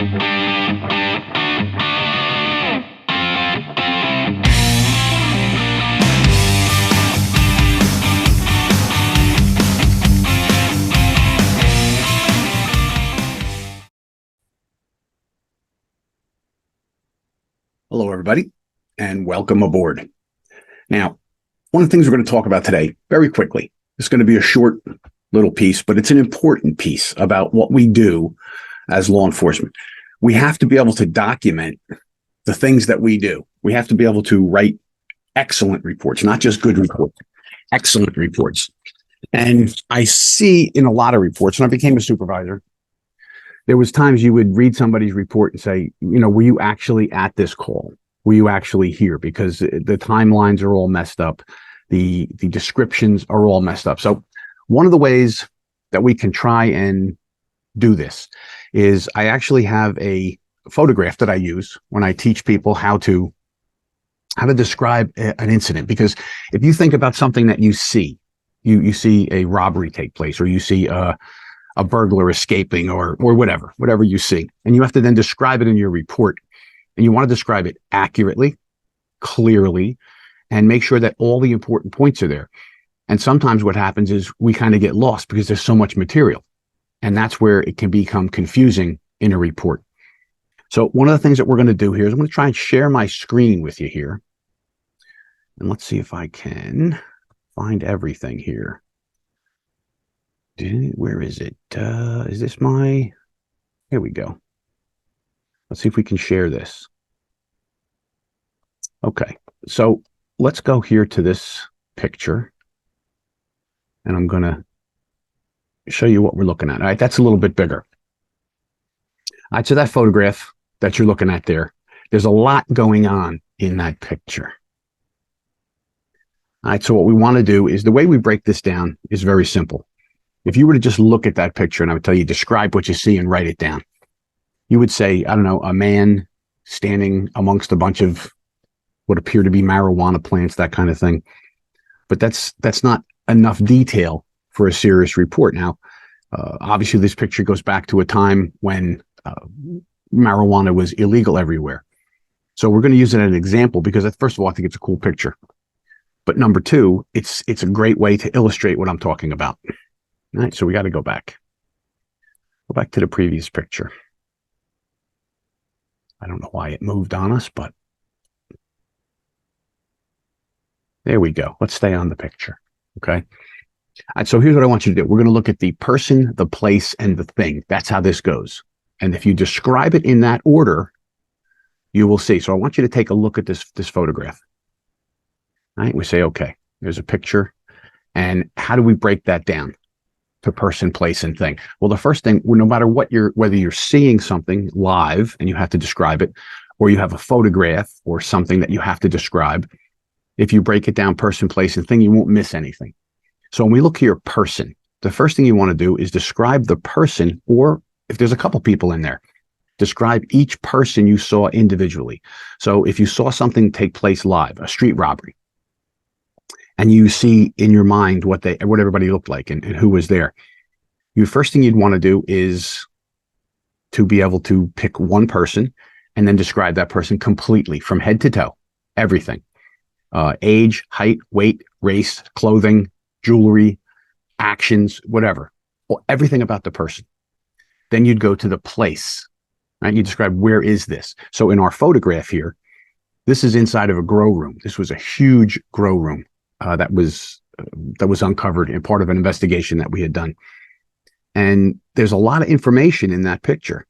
Hello, everybody, and welcome aboard. Now, one of the things we're going to talk about today, very quickly, it's going to be a short little piece, but it's an important piece about what we do as law enforcement. We have to be able to document the things that we do. We have to be able to write excellent reports, not just good reports, excellent reports. And I see in a lot of reports, when I became a supervisor, there was times you would read somebody's report and say, were you actually at this call? Were you actually here? Because the timelines are all messed up. The descriptions are all messed up. So one of the ways that we can try and do this is I actually have a photograph that I use when I teach people how to describe an incident. Because if you think about something that you see, you see a robbery take place, or you see a burglar escaping, or whatever you see. And you have to then describe it in your report. And you want to describe it accurately, clearly, and make sure that all the important points are there. And sometimes what happens is we kind of get lost because there's so much material. And that's where it can become confusing in a report. So one of the things that we're going to do here is I'm going to try and share my screen with you here. And let's see if I can find everything here. Where is it? Is this my... Here we go. Let's see if we can share this. Okay, so let's go here to this picture. And I'm going to show you what we're looking at. All right, that's a little bit bigger. All right, so that photograph that you're looking at there's a lot going on in that picture. All right, so what we want to do is, the way we break this down is very simple. If you were to just look at that picture and I would tell you, describe what you see and write it down, you would say, I don't know, a man standing amongst a bunch of what appear to be marijuana plants, that kind of thing. But that's not enough detail for a serious report. Now, obviously, this picture goes back to a time when marijuana was illegal everywhere. So we're going to use it as an example because, first of all, I think it's a cool picture. But number two, it's a great way to illustrate what I'm talking about. All right, so we got to go back. Go back to the previous picture. I don't know why it moved on us, but there we go. Let's stay on the picture. Okay. All right, so here's what I want you to do. We're going to look at the person, the place, and the thing. That's how this goes. And if you describe it in that order, you will see. So I want you to take a look at this photograph. All right, we say, okay, there's a picture. And how do we break that down to person, place, and thing? Well, the first thing, no matter whether you're seeing something live and you have to describe it, or you have a photograph or something that you have to describe, if you break it down person, place, and thing, you won't miss anything. So when we look here, person, the first thing you want to do is describe the person, or if there's a couple people in there, describe each person you saw individually. So if you saw something take place live, a street robbery, and you see in your mind what everybody looked like and who was there, the first thing you'd want to do is to be able to pick one person and then describe that person completely from head to toe, everything. Age, height, weight, race, clothing, jewelry, actions, whatever. Well, everything about the person. Then you'd go to the place, right? You describe, where is this? So in our photograph here, this is inside of a grow room. This was a huge grow room that was uncovered in part of an investigation that we had done. And there's a lot of information in that picture,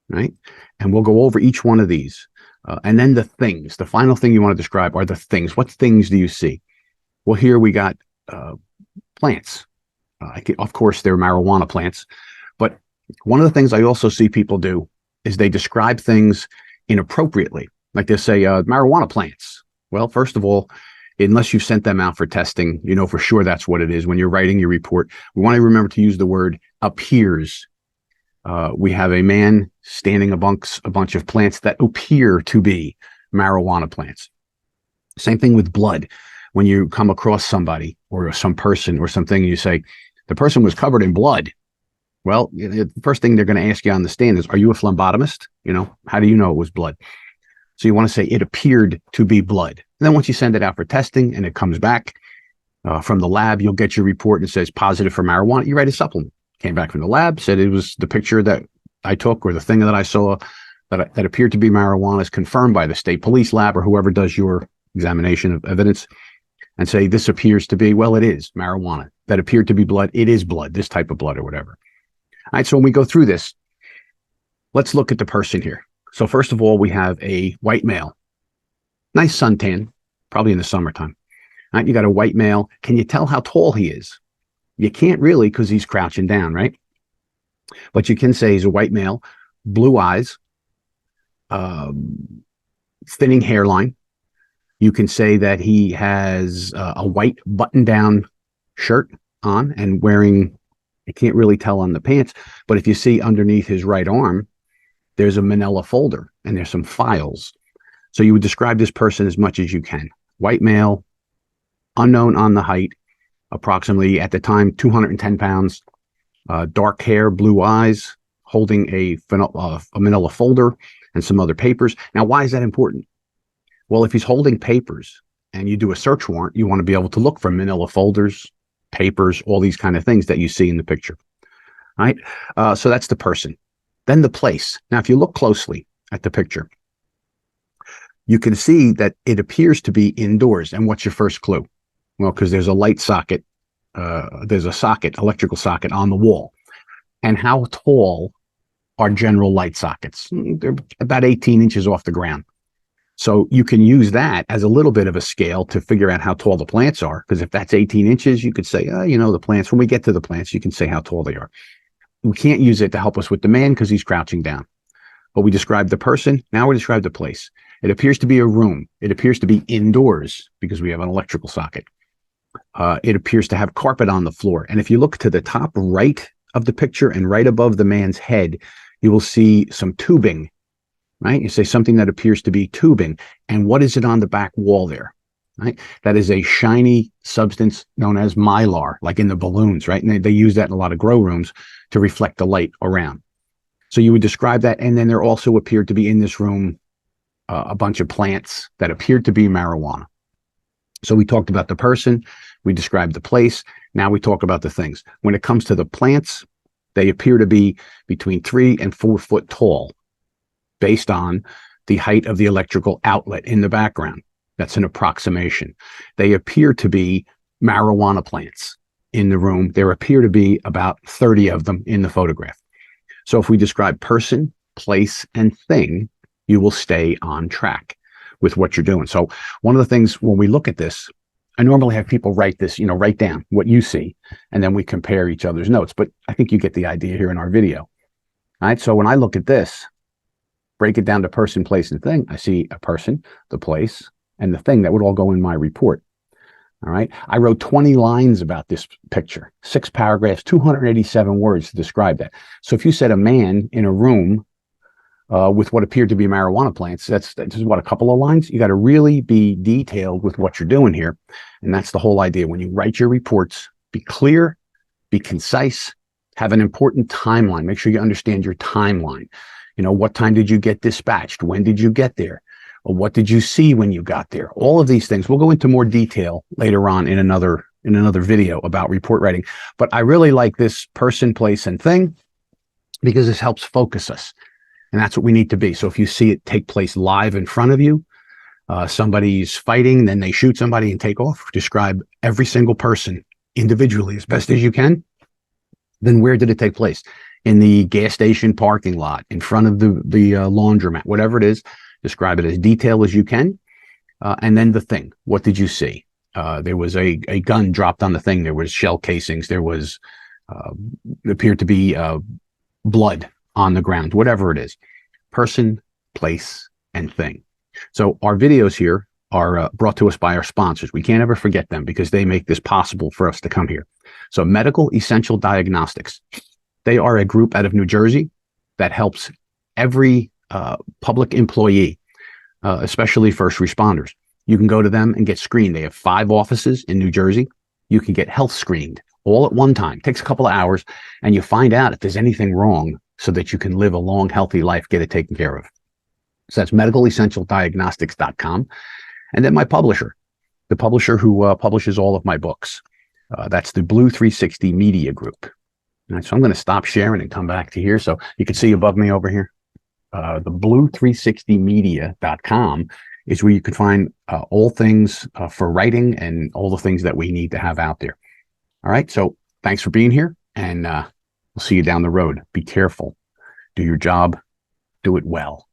right? And we'll go over each one of these. And then the things, the final thing you want to describe are the things. What things do you see? Well, here we got plants. Of course, they're marijuana plants. But one of the things I also see people do is they describe things inappropriately. Like they say, marijuana plants. Well, first of all, unless you've sent them out for testing, you know for sure that's what it is. When you're writing your report, we want to remember to use the word appears. We have a man standing amongst a bunch of plants that appear to be marijuana plants. Same thing with blood. When you come across somebody or some person or something, you say, the person was covered in blood. Well, the first thing they're going to ask you on the stand is, are you a phlebotomist? How do you know it was blood? So you want to say it appeared to be blood. And then once you send it out for testing and it comes back from the lab, you'll get your report and it says positive for marijuana. You write a supplement. Came back from the lab, said it was the picture that I took or the thing that I saw that appeared to be marijuana is confirmed by the state police lab or whoever does your examination of evidence, and say this appears to be, well, it is marijuana. That appeared to be blood. It is blood, this type of blood or whatever. All right, so when we go through this, let's look at the person here. So first of all, we have a white male. Nice suntan, probably in the summertime. All right, you got a white male. Can you tell how tall he is? You can't really because he's crouching down, right? But you can say he's a white male, blue eyes, thinning hairline. You can say that he has a white button-down shirt on and wearing, you can't really tell on the pants, but if you see underneath his right arm, there's a manila folder and there's some files. So you would describe this person as much as you can. White male, unknown on the height, approximately at the time 210 pounds, dark hair, blue eyes, holding a manila folder and some other papers. Now, why is that important? Well, if he's holding papers and you do a search warrant, you want to be able to look for manila folders, papers, all these kind of things that you see in the picture. All right. So that's the person. Then the place. Now, if you look closely at the picture, you can see that it appears to be indoors. And what's your first clue? Well, because there's a light socket. There's a socket, electrical socket on the wall. And how tall are general light sockets? They're about 18 inches off the ground. So you can use that as a little bit of a scale to figure out how tall the plants are. Because if that's 18 inches, you could say, the plants, when we get to the plants, you can say how tall they are. We can't use it to help us with the man because he's crouching down. But we described the person. Now we describe the place. It appears to be a room. It appears to be indoors because we have an electrical socket. It appears to have carpet on the floor. And if you look to the top right of the picture and right above the man's head, you will see some tubing. Right? You say something that appears to be tubing. And what is it on the back wall there? Right? That is a shiny substance known as mylar, like in the balloons, right? And they use that in a lot of grow rooms to reflect the light around. So you would describe that. And then there also appeared to be in this room a bunch of plants that appeared to be marijuana. So we talked about the person. We described the place. Now we talk about the things. When it comes to the plants, they appear to be between 3 and 4 foot tall, based on the height of the electrical outlet in the background. That's an approximation. They appear to be marijuana plants in the room. There appear to be about 30 of them in the photograph. So if we describe person, place, and thing, you will stay on track with what you're doing. So one of the things when we look at this, I normally have people write this, write down what you see, and then we compare each other's notes. But I think you get the idea here in our video. All right. So when I look at this, break it down to person, place, and thing, I see a person, the place, and the thing that would all go in my report. All right. I wrote 20 lines about this picture, 6 paragraphs, 287 words to describe that. So if you said a man in a room with what appeared to be marijuana plants, that's what, a couple of lines? You got to really be detailed with what you're doing here. And that's the whole idea. When you write your reports, be clear, be concise, have an important timeline. Make sure you understand your timeline. What time did you get dispatched? When did you get there? Or what did you see when you got there? All of these things. We'll go into more detail later on in another video about report writing. But I really like this person, place, and thing because this helps focus us. And that's what we need to be. So if you see it take place live in front of you, somebody's fighting, then they shoot somebody and take off, describe every single person individually as best as you can. Then where did it take place? In the gas station parking lot, in front of the laundromat, whatever it is, describe it as detailed as you can. And then the thing, what did you see? There was a gun dropped on the thing. There was shell casings. There was, appeared to be blood on the ground, whatever it is. Person, place, and thing. So our videos here are brought to us by our sponsors. We can't ever forget them because they make this possible for us to come here. So Medical Essential Diagnostics. They are a group out of New Jersey that helps every public employee, especially first responders. You can go to them and get screened. They have 5 offices in New Jersey. You can get health screened all at one time. It takes a couple of hours, and you find out if there's anything wrong so that you can live a long, healthy life, get it taken care of. So that's medicalessentialdiagnostics.com. And then my publisher, the publisher who publishes all of my books. That's the Blue 360 Media Group. All right, so I'm going to stop sharing and come back to here. So you can see above me over here, the blue360media.com is where you can find all things for writing and all the things that we need to have out there. All right. So thanks for being here, and we'll see you down the road. Be careful. Do your job. Do it well.